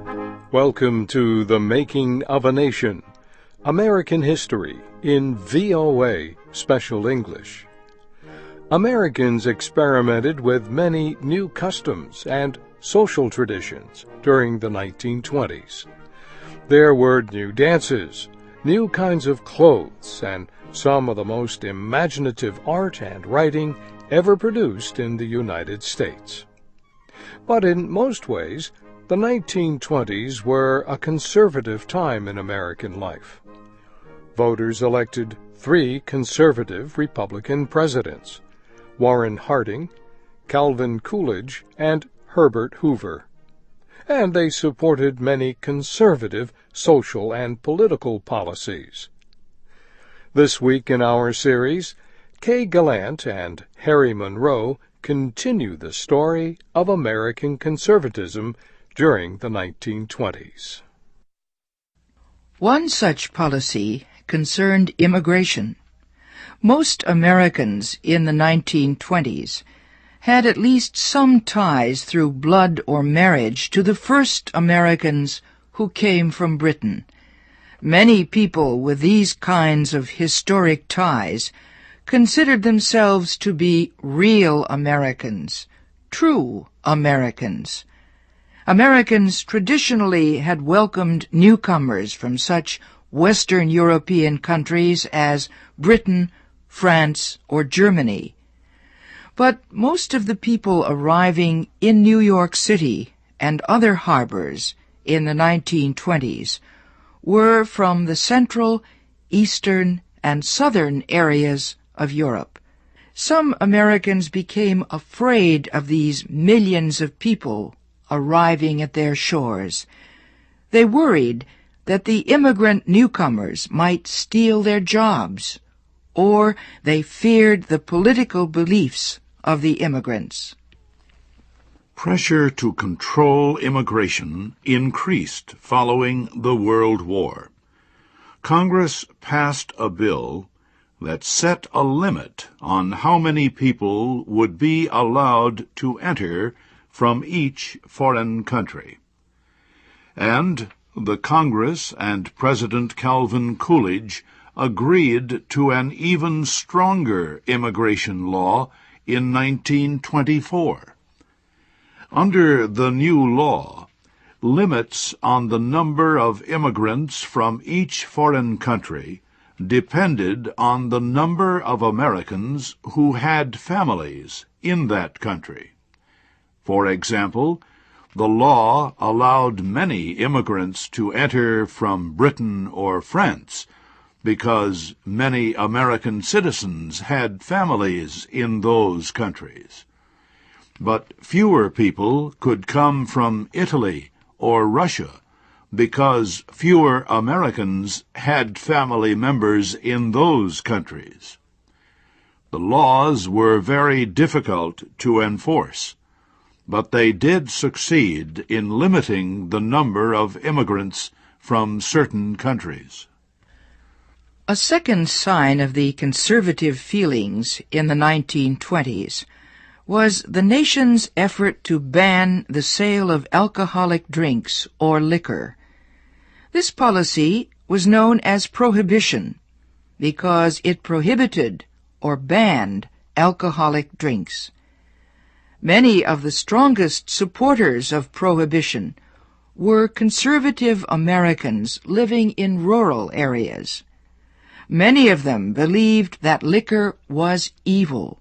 Welcome to The Making of a Nation, American History in VOA Special English. Americans experimented with many new customs and social traditions during the 1920s. There were new dances, new kinds of clothes, and some of the most imaginative art and writing ever produced in the United States. But in most ways, the 1920s were a conservative time in American life. Voters elected 3 conservative Republican presidents: Warren Harding, Calvin Coolidge, and Herbert Hoover. And they supported many conservative social and political policies. This week in our series, Kay Gallant and Harry Monroe continue the story of American conservatism during the 1920s. One such policy concerned immigration. Most Americans in the 1920s had at least some ties through blood or marriage to the first Americans who came from Britain. Many people with these kinds of historic ties considered themselves to be real Americans, true Americans. Americans traditionally had welcomed newcomers from such Western European countries as Britain, France, or Germany. But most of the people arriving in New York City and other harbors in the 1920s were from the central, eastern, and southern areas of Europe. Some Americans became afraid of these millions of people arriving at their shores. They worried that the immigrant newcomers might steal their jobs, or they feared the political beliefs of the immigrants. Pressure to control immigration increased following the World War. Congress passed a bill that set a limit on how many people would be allowed to enter from each foreign country. And the Congress and President Calvin Coolidge agreed to an even stronger immigration law in 1924. Under the new law, limits on the number of immigrants from each foreign country depended on the number of Americans who had families in that country. For example, the law allowed many immigrants to enter from Britain or France because many American citizens had families in those countries. But fewer people could come from Italy or Russia because fewer Americans had family members in those countries. The laws were very difficult to enforce, but they did succeed in limiting the number of immigrants from certain countries. A second sign of the conservative feelings in the 1920s was the nation's effort to ban the sale of alcoholic drinks or liquor. This policy was known as Prohibition because it prohibited or banned alcoholic drinks. Many of the strongest supporters of Prohibition were conservative Americans living in rural areas. Many of them believed that liquor was evil,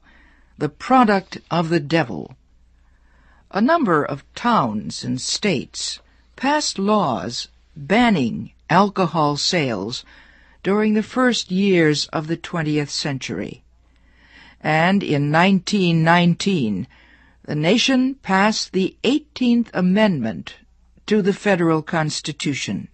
the product of the devil. A number of towns and states passed laws banning alcohol sales during the first years of the 20th century. And in 1919, the nation passed the 18th Amendment to the Federal Constitution.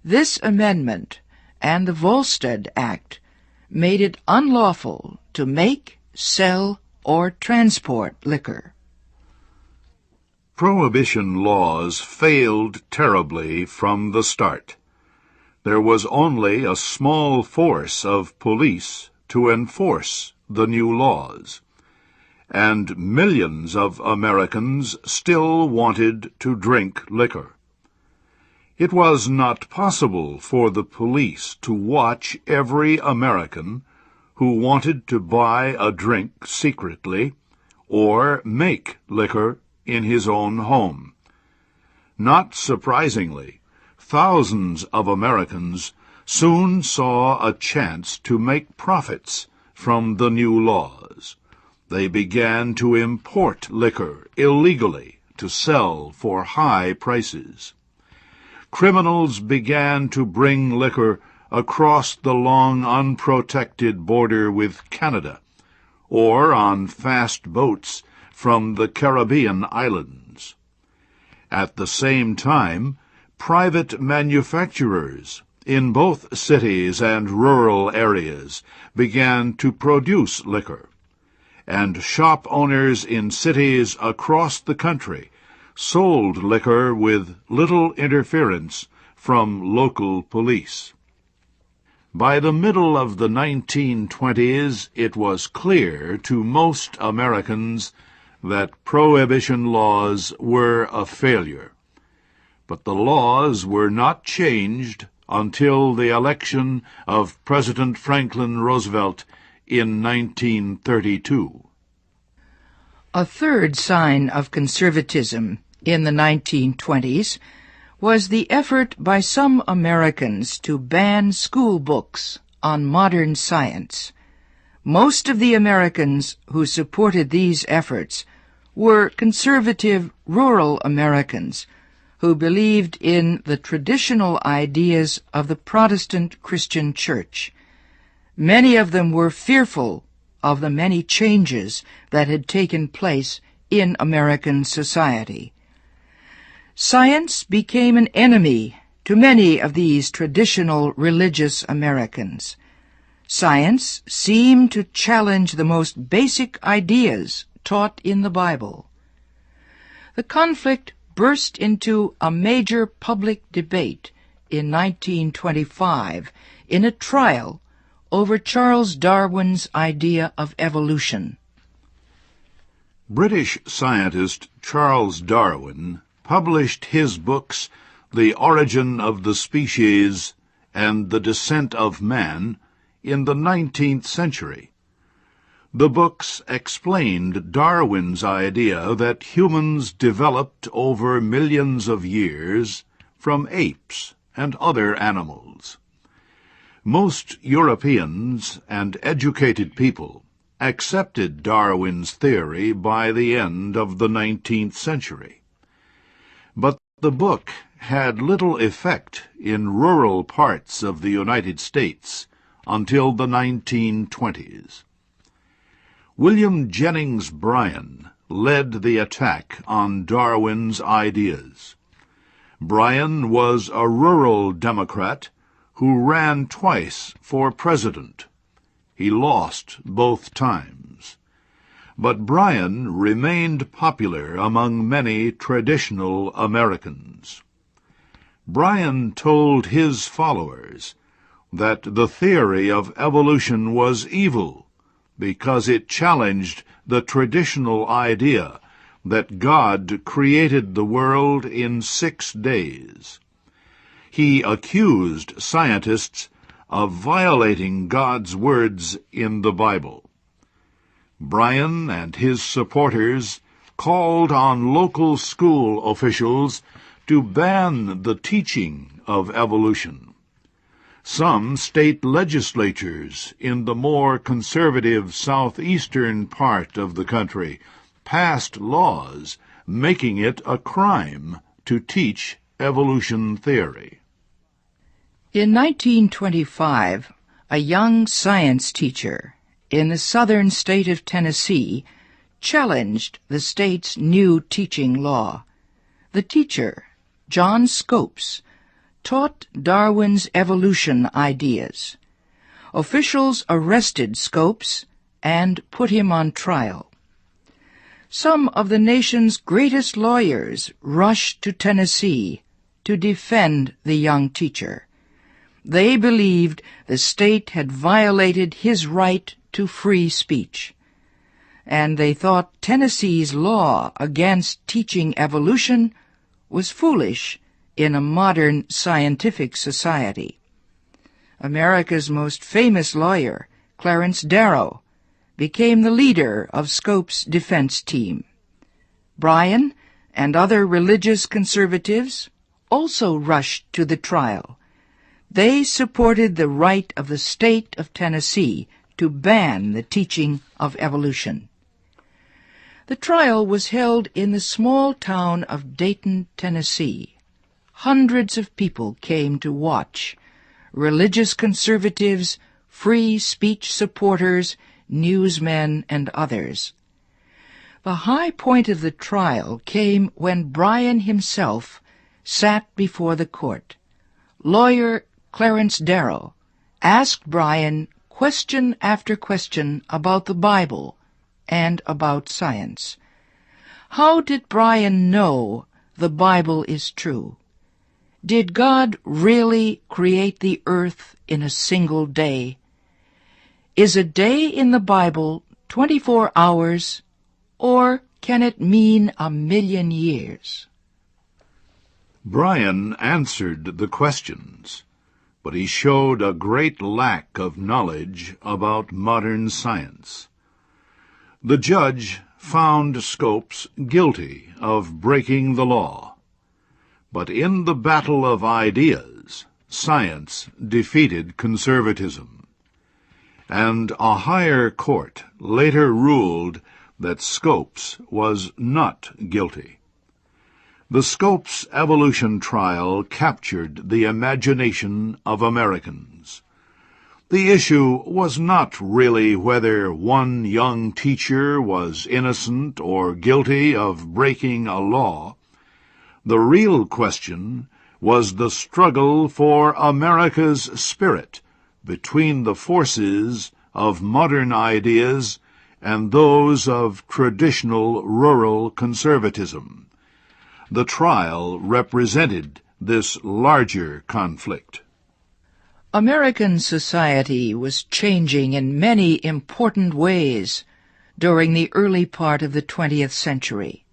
This amendment and the Volstead Act made it unlawful to make, sell, or transport liquor. Prohibition laws failed terribly from the start. There was only a small force of police to enforce the new laws, and millions of Americans still wanted to drink liquor. It was not possible for the police to watch every American who wanted to buy a drink secretly or make liquor in his own home. Not surprisingly, thousands of Americans soon saw a chance to make profits from the new laws. They began to import liquor illegally to sell for high prices. Criminals began to bring liquor across the long unprotected border with Canada, or on fast boats from the Caribbean islands. At the same time, private manufacturers in both cities and rural areas began to produce liquor, and shop owners in cities across the country sold liquor with little interference from local police. By the middle of the 1920s, it was clear to most Americans that prohibition laws were a failure. But the laws were not changed until the election of President Franklin Roosevelt in 1932. A third sign of conservatism in the 1920s was the effort by some Americans to ban school books on modern science. Most of the Americans who supported these efforts were conservative rural Americans who believed in the traditional ideas of the Protestant Christian Church. Many of them were fearful of the many changes that had taken place in American society. Science became an enemy to many of these traditional religious Americans. Science seemed to challenge the most basic ideas taught in the Bible. The conflict burst into a major public debate in 1925 in a trial over Charles Darwin's idea of evolution. British scientist Charles Darwin published his books The Origin of the Species and The Descent of Man in the 19th century. The books explained Darwin's idea that humans developed over millions of years from apes and other animals. Most Europeans and educated people accepted Darwin's theory by the end of the 19th century. But the book had little effect in rural parts of the United States until the 1920s. William Jennings Bryan led the attack on Darwin's ideas. Bryan was a rural Democrat who ran twice for president. He lost both times. But Bryan remained popular among many traditional Americans. Bryan told his followers that the theory of evolution was evil because it challenged the traditional idea that God created the world in 6 days. He accused scientists of violating God's words in the Bible. Bryan and his supporters called on local school officials to ban the teaching of evolution. Some state legislatures in the more conservative southeastern part of the country passed laws making it a crime to teach evolution theory. In 1925, a young science teacher in the southern state of Tennessee challenged the state's new teaching law. The teacher, John Scopes, taught Darwin's evolution ideas. Officials arrested Scopes and put him on trial. Some of the nation's greatest lawyers rushed to Tennessee to defend the young teacher. They believed the state had violated his right to free speech, and they thought Tennessee's law against teaching evolution was foolish in a modern scientific society. America's most famous lawyer, Clarence Darrow, became the leader of Scope's defense team. Bryan and other religious conservatives also rushed to the trial. They supported the right of the state of Tennessee to ban the teaching of evolution. The trial was held in the small town of Dayton, Tennessee. Hundreds of people came to watch: religious conservatives, free speech supporters, newsmen, and others. The high point of the trial came when Bryan himself sat before the court. Lawyer Clarence Darrow asked Bryan question after question about the Bible and about science. How did Bryan know the Bible is true? Did God really create the earth in a single day? Is a day in the Bible 24 hours, or can it mean 1,000,000 years? Bryan answered the questions, but he showed a great lack of knowledge about modern science. The judge found Scopes guilty of breaking the law. But in the battle of ideas, science defeated conservatism. And a higher court later ruled that Scopes was not guilty. The Scopes evolution trial captured the imagination of Americans. The issue was not really whether one young teacher was innocent or guilty of breaking a law. The real question was the struggle for America's spirit between the forces of modern ideas and those of traditional rural conservatism. The trial represented this larger conflict. American society was changing in many important ways during the early part of the 20th century.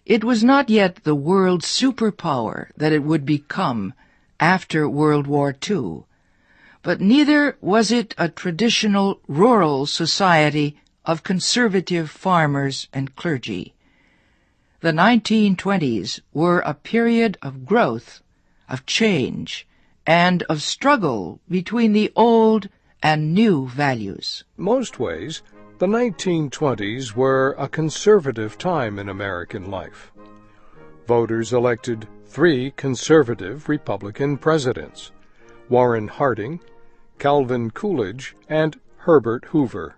It was not yet the world superpower that it would become after World War II, but neither was it a traditional rural society of conservative farmers and clergy. The 1920s were a period of growth, of change, and of struggle between the old and new values. Most ways, the 1920s were a conservative time in American life. Voters elected 3 conservative Republican presidents: Warren Harding, Calvin Coolidge, and Herbert Hoover.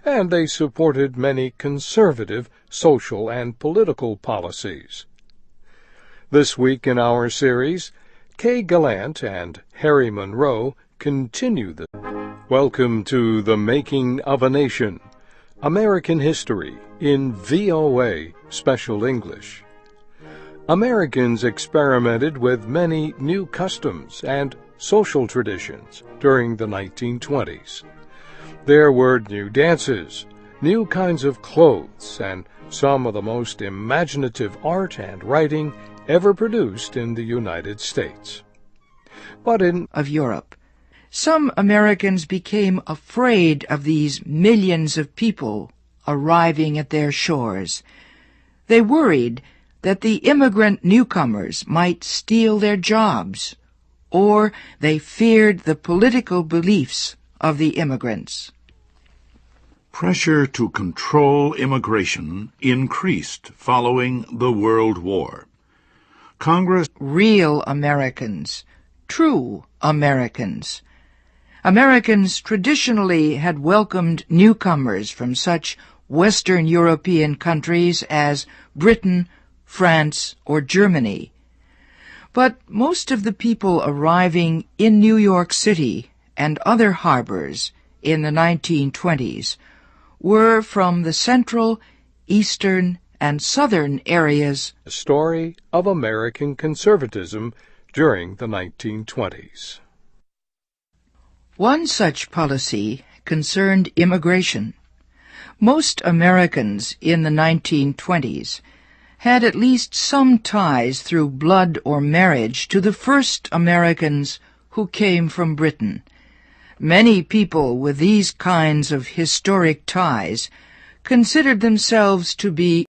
And they supported many conservative social and political policies. This week in our series, Kay Gallant and Harry Monroe continue the Welcome to The Making of a Nation, American History in VOA Special English. Americans experimented with many new customs and social traditions during the 1920s. There were new dances, new kinds of clothes, and some of the most imaginative art and writing ever produced in the United States. But in Europe, some Americans became afraid of these millions of people arriving at their shores. They worried that the immigrant newcomers might steal their jobs, or they feared the political beliefs of the immigrants. Pressure to control immigration increased following the World War. Congress Real Americans, true Americans. Americans traditionally had welcomed newcomers from such Western European countries as Britain, France, or Germany. But most of the people arriving in New York City and other harbors in the 1920s were from the central, eastern, and southern areas. The story of American conservatism during the 1920s. One such policy concerned immigration. Most Americans in the 1920s had at least some ties through blood or marriage to the first Americans who came from Britain. Many people with these kinds of historic ties considered themselves to be